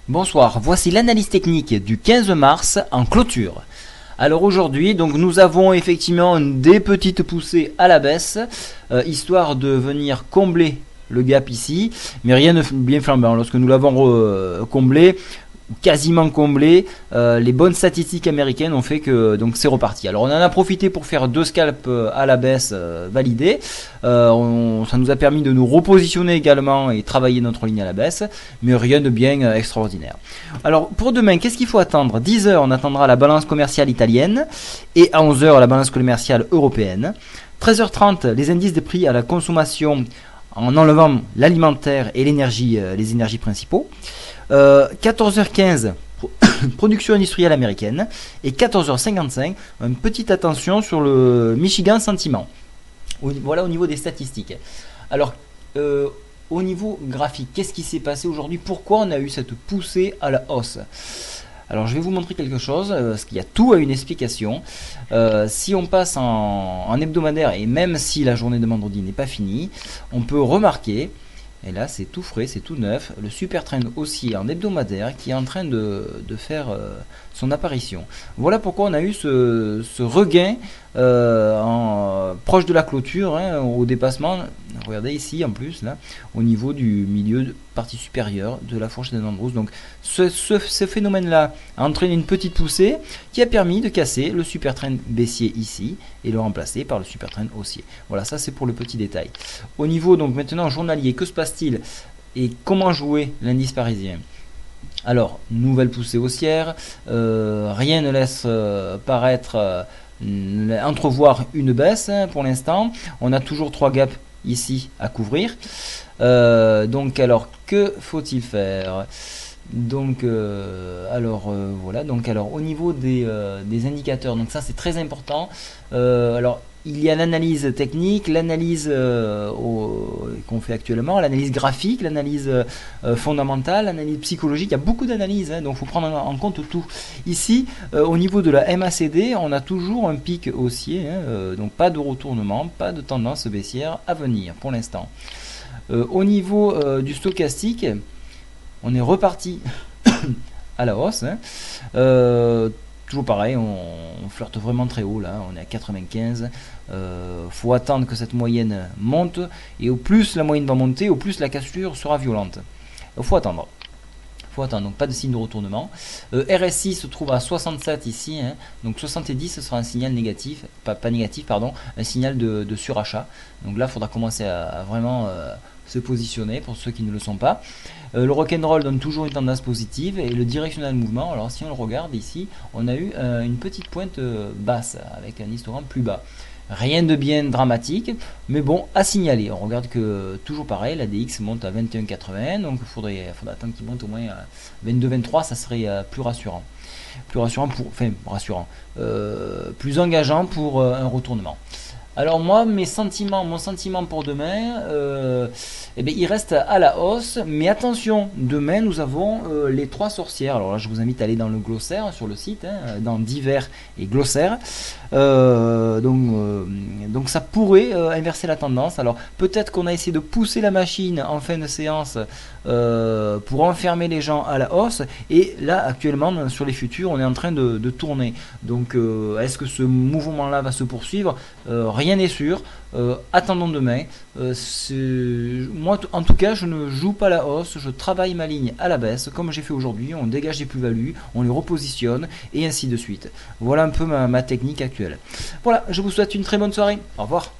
Bonsoir, voici l'analyse technique du 15 mars en clôture. Alors aujourd'hui, donc nous avons effectivement des petites poussées à la baisse, histoire de venir combler le gap ici, mais rien de bien flambant. Lorsque nous l'avons comblé, quasiment comblé, les bonnes statistiques américaines ont fait que donc c'est reparti. Alors on en a profité pour faire deux scalps à la baisse validés. Ça nous a permis de nous repositionner également et travailler notre ligne à la baisse, mais rien de bien extraordinaire. Alors pour demain, qu'est-ce qu'il faut attendre? 10h on attendra la balance commerciale italienne et à 11h la balance commerciale européenne. 13h30 les indices des prix à la consommation en enlevant l'alimentaire et l'énergie, les énergies principaux. 14h15 production industrielle américaine et 14h55 une petite attention sur le Michigan sentiment. Voilà au niveau des statistiques. Alors au niveau graphique, qu'est-ce qui s'est passé aujourd'hui? Pourquoi on a eu cette poussée à la hausse? Alors je vais vous montrer quelque chose, parce qu'il y a tout à une explication. Si on passe en hebdomadaire, et même si la journée de vendredi n'est pas finie, on peut remarquer, et là c'est tout frais, c'est tout neuf, le super trend haussier en hebdomadaire qui est en train de faire son apparition. Voilà pourquoi on a eu ce regain proche de la clôture, au dépassement. Regardez ici en plus, là, au niveau du milieu de partie supérieure de la fourche des Andrews. Donc ce phénomène-là a entraîné une petite poussée qui a permis de casser le super trend baissier ici et le remplacer par le super trend haussier. Voilà, ça c'est pour le petit détail. Au niveau donc maintenant journalier, que se passe-t-il et comment jouer l'indice parisien? Alors, nouvelle poussée haussière, rien ne laisse entrevoir une baisse pour l'instant. On a toujours 3 gaps ici à couvrir. Donc alors, que faut-il faire? Donc voilà, donc alors au niveau des indicateurs, donc ça c'est très important. Alors il y a l'analyse technique, l'analyse qu'on fait actuellement, l'analyse graphique, l'analyse fondamentale, l'analyse psychologique. Il y a beaucoup d'analyses, donc il faut prendre en compte tout. Ici, au niveau de la MACD, on a toujours un pic haussier, donc pas de retournement, pas de tendance baissière à venir pour l'instant. Au niveau du stochastique, on est reparti à la hausse. Toujours pareil, on flirte vraiment très haut là, on est à 95. Faut attendre que cette moyenne monte, et au plus la moyenne va monter, au plus la cassure sera violente. Faut attendre. Donc pas de signe de retournement. RSI se trouve à 67 ici, donc 70 ce sera un signal négatif, pas négatif pardon, un signal de surachat. Donc là il faudra commencer à vraiment se positionner pour ceux qui ne le sont pas. Le rock'n'roll donne toujours une tendance positive, et le directional mouvement, alors si on le regarde ici, on a eu une petite pointe basse avec un histogramme plus bas. Rien de bien dramatique, mais bon, à signaler. On regarde que toujours pareil, la DX monte à 21,80, donc il faudrait attendre qu'il monte au moins à 22,23, ça serait plus rassurant. Plus engageant pour un retournement. Alors moi, mon sentiment pour demain, il reste à la hausse, mais attention, demain nous avons les 3 sorcières. Alors là, je vous invite à aller dans le glossaire sur le site, dans divers et glossaire. Donc ça pourrait inverser la tendance. Alors peut-être qu'on a essayé de pousser la machine en fin de séance pour enfermer les gens à la hausse, et là actuellement sur les futurs on est en train de tourner. Donc est-ce que ce mouvement là va se poursuivre? Rien n'est sûr. Attendons demain. Moi en tout cas je ne joue pas la hausse, je travaille ma ligne à la baisse comme j'ai fait aujourd'hui. On dégage des plus-values, on les repositionne et ainsi de suite. Voilà un peu ma technique actuelle. Voilà, je vous souhaite une très bonne soirée. Au revoir.